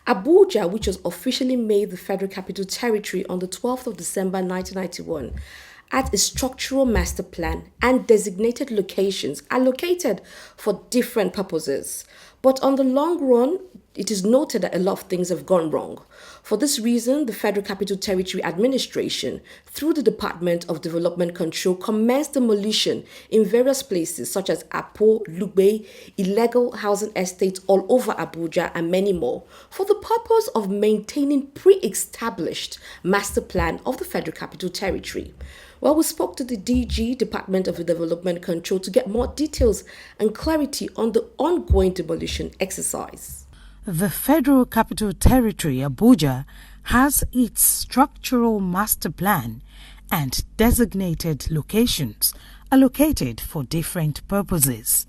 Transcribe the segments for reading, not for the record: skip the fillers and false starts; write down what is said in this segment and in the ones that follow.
Abuja, which was officially made the Federal Capital Territory on the 12th of December 1991, had a structural master plan and designated locations allocated for different purposes. But on the long run, it is noted that a lot of things have gone wrong. For this reason, the Federal Capital Territory Administration, through the Department of Development Control, commenced demolition in various places such as Apo, Lugbe, illegal housing estates all over Abuja, and many more, for the purpose of maintaining pre-established master plan of the Federal Capital Territory. Well, we spoke to the DG, Department of Development Control, to get more details and clarity on the ongoing demolition exercise. The Federal Capital Territory, Abuja, has its structural master plan and designated locations allocated for different purposes.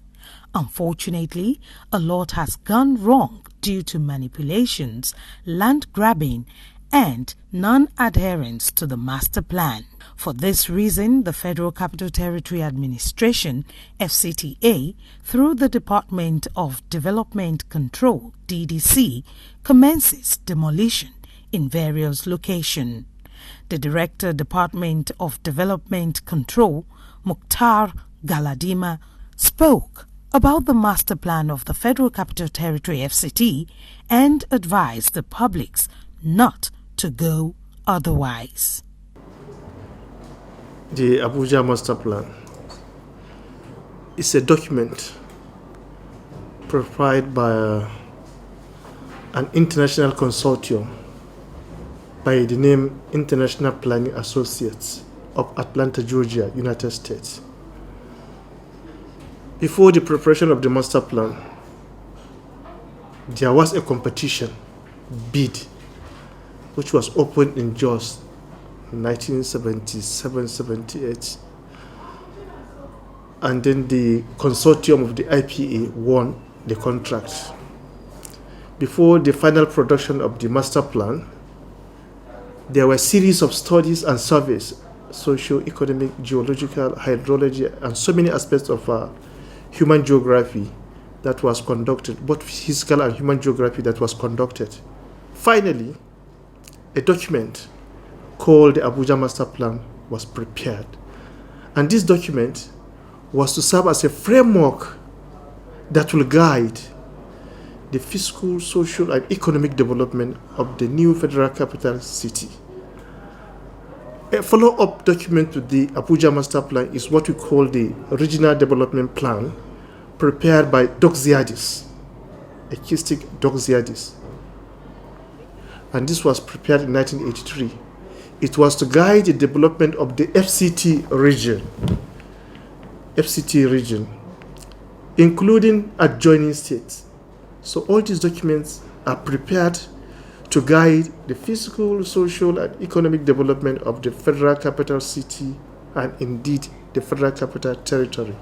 Unfortunately, a lot has gone wrong due to manipulations, land grabbing, and non-adherence to the master plan. For this reason, the Federal Capital Territory Administration, FCTA, through the Department of Development Control, DDC, commences demolition in various locations. The Director, Department of Development Control, Mukhtar Galadima, spoke about the master plan of the Federal Capital Territory, FCT, and advised the publics not to go otherwise. The Abuja Master Plan is a document prepared by an international consortium by the name International Planning Associates of Atlanta, Georgia, United States. Before the preparation of the master plan, there was a competition bid which was opened in Jos in 1977-78, and then the consortium of the IPA won the contract. Before the final production of the master plan, there were a series of studies and surveys, socio-economic, geological, hydrology, and so many aspects of human geography that was conducted, both physical and human geography that was conducted. Finally, a document called the Abuja Master Plan was prepared. And this document was to serve as a framework that will guide the fiscal, social, and economic development of the new federal capital city. A follow-up document to the Abuja Master Plan is what we call the Regional Development Plan, prepared by Doxiadis, Ekistic Doxiadis. And this was prepared in 1983. It was to guide the development of the FCT region, including adjoining states. So all these documents are prepared to guide the physical, social, and economic development of the federal capital city and indeed the federal capital territory.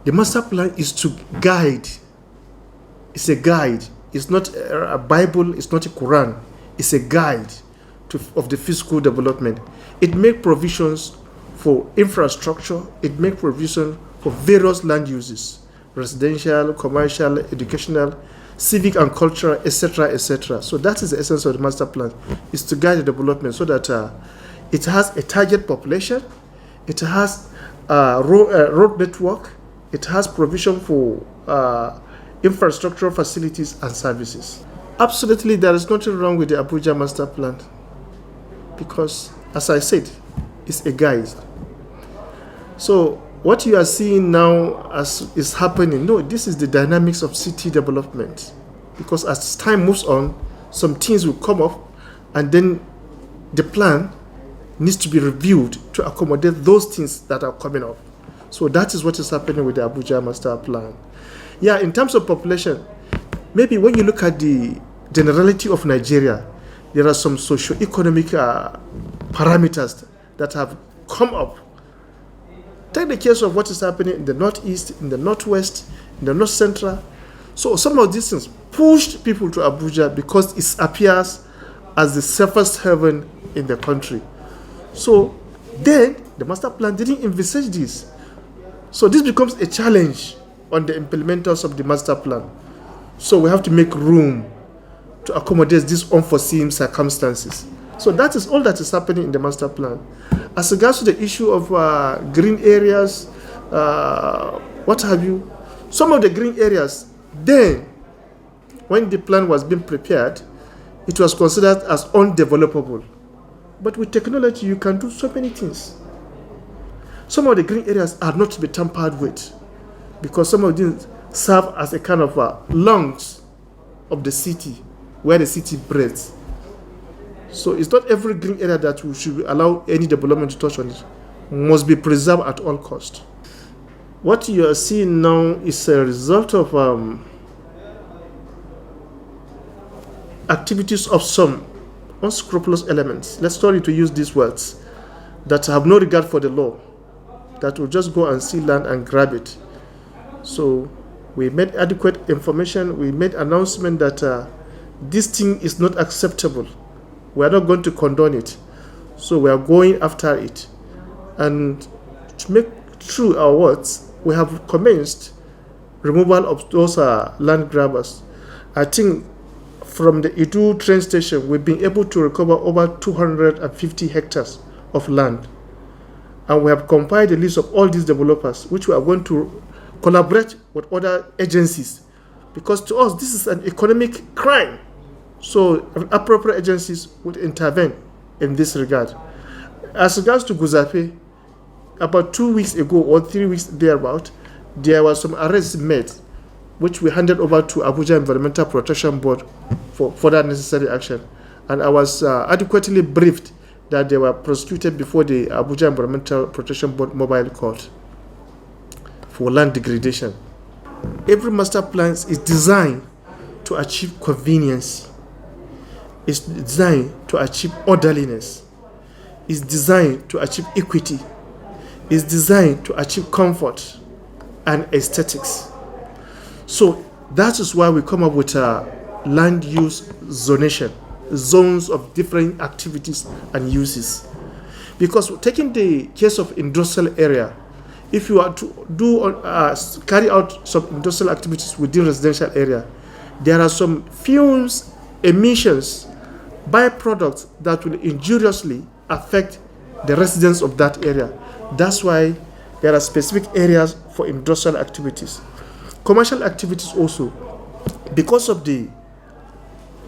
The master plan is to guide. It's a guide. It's not a Bible, it's not a Quran. It's a guide of the physical development. It makes provisions for infrastructure. It makes provision for various land uses, residential, commercial, educational, civic and cultural, etc., etc. So that is the essence of the master plan, is to guide the development so that it has a target population, it has a road network, it has provision for infrastructural facilities and services. Absolutely, there is nothing wrong with the Abuja Master Plan because, as I said, it's a guide. So what you are seeing now as is happening, no, this is the dynamics of city development, because as time moves on, some things will come up and then the plan needs to be reviewed to accommodate those things that are coming up. So that is what is happening with the Abuja Master Plan. Yeah, in terms of population, maybe when you look at the generality of Nigeria, there are some socio-economic parameters that have come up. Take the case of what is happening in the northeast, in the northwest, in the north central. So some of these things pushed people to Abuja because it appears as the safest haven in the country. So then the master plan didn't envisage this. So this becomes a challenge on the implementers of the master plan. So we have to make room to accommodate these unforeseen circumstances. So that is all that is happening in the master plan. As regards to the issue of green areas, what have you, some of the green areas, then, when the plan was being prepared, it was considered as undevelopable. But with technology, you can do so many things. Some of the green areas are not to be tampered with because some of them serve as a kind of lungs of the city, where the city breathes. So it's not every green area that we should allow any development to touch on it. Must be preserved at all cost. What you are seeing now is a result of activities of some unscrupulous elements. Let's sorry to use these words, that have no regard for the law, that will just go and see land and grab it. So we made adequate information. We made announcement that this thing is not acceptable. We are not going to condone it. So we are going after it. And to make true our words, we have commenced removal of those land grabbers. I think from the Idu train station, we've been able to recover over 250 hectares of land. And we have compiled a list of all these developers, which we are going to collaborate with other agencies. Because to us, this is an economic crime. So appropriate agencies would intervene in this regard. As regards to Guzape, about 2 weeks ago or 3 weeks thereabout, there was some arrests made, which we handed over to Abuja Environmental Protection Board for further necessary action. And I was adequately briefed that they were prosecuted before the Abuja Environmental Protection Board mobile court for land degradation. Every master plan is designed to achieve convenience. It's designed to achieve orderliness. It's designed to achieve equity. It's designed to achieve comfort and aesthetics. So that is why we come up with a land use zonation, zones of different activities and uses. Because taking the case of industrial area, if you are to do carry out some industrial activities within residential area, there are some fumes, emissions, byproducts that will injuriously affect the residents of that area. That's why there are specific areas for industrial activities. Commercial activities also, because of the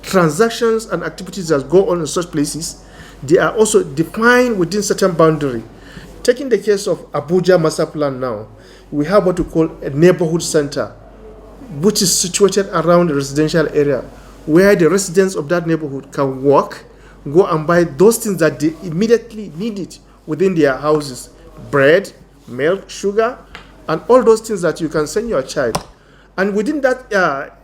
transactions and activities that go on in such places, they are also defined within certain boundary. Taking the case of Abuja Master Plan now, we have what we call a neighborhood center, which is situated around the residential area, where the residents of that neighborhood can walk, go and buy those things that they immediately need within their houses: bread, milk, sugar, and all those things that you can send your child. And within that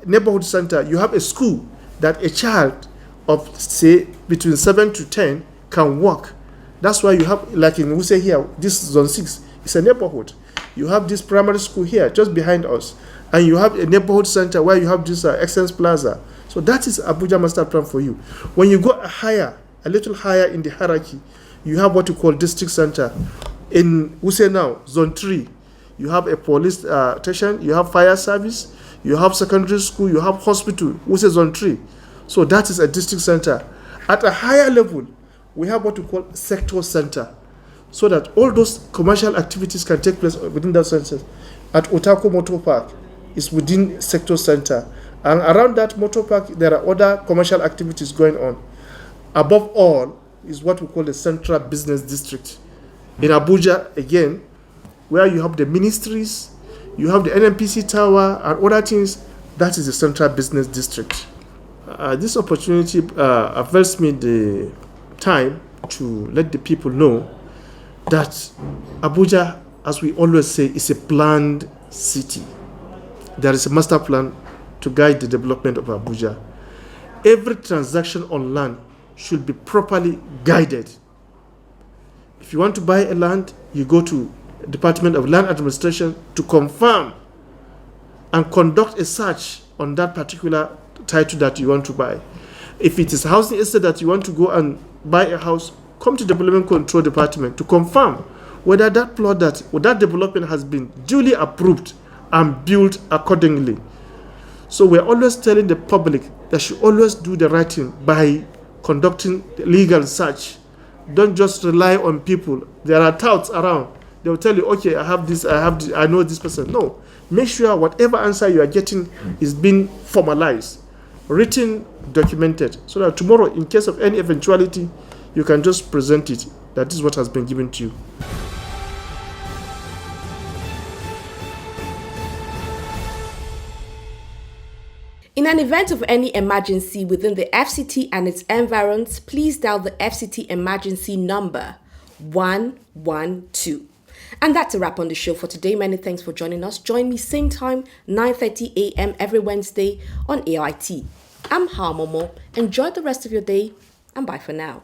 neighborhood center, you have a school that a child of, say, between 7 to 10 can walk. That's why you have, like in Wuse here, this zone 6 is a neighborhood. You have this primary school here, just behind us. And you have a neighborhood center where you have this Excellence Plaza. So that is Abuja Master Plan for you. When you go higher, a little higher in the hierarchy, you have what you call district center. In Wuse now, zone 3, you have a police station, you have fire service, you have secondary school, you have hospital, Wuse zone 3. So that is a district center. At a higher level, we have what we call sector center, so that all those commercial activities can take place within that center. At Otako Motor Park, is within sector center. And around that motor park, there are other commercial activities going on. Above all is what we call the Central Business District. In Abuja, again, where you have the ministries, you have the NNPC Tower, and other things, that is the Central Business District. This opportunity avails me the time to let the people know that Abuja, as we always say, is a planned city. There is a master plan to guide the development of Abuja. Every transaction on land should be properly guided. If you want to buy a land, you go to the Department of Land Administration to confirm and conduct a search on that particular title that you want to buy. If it is a housing estate that you want to go and buy a house, come to Development Control Department to confirm whether that plot or that development has been duly approved and built accordingly. So we're always telling the public they should always do the right thing by conducting legal search. Don't just rely on people. There are touts around. They will tell you, okay, I have this, I know this person. No. Make sure whatever answer you are getting is being formalized, written, documented, so that tomorrow, in case of any eventuality, you can just present it. That is what has been given to you. In an event of any emergency within the FCT and its environs, please dial the FCT emergency number 112. And that's a wrap on the show for today. Many thanks for joining us. Join me same time, 9:30 a.m. every Wednesday on AIT. I'm Harmomo. Enjoy the rest of your day and bye for now.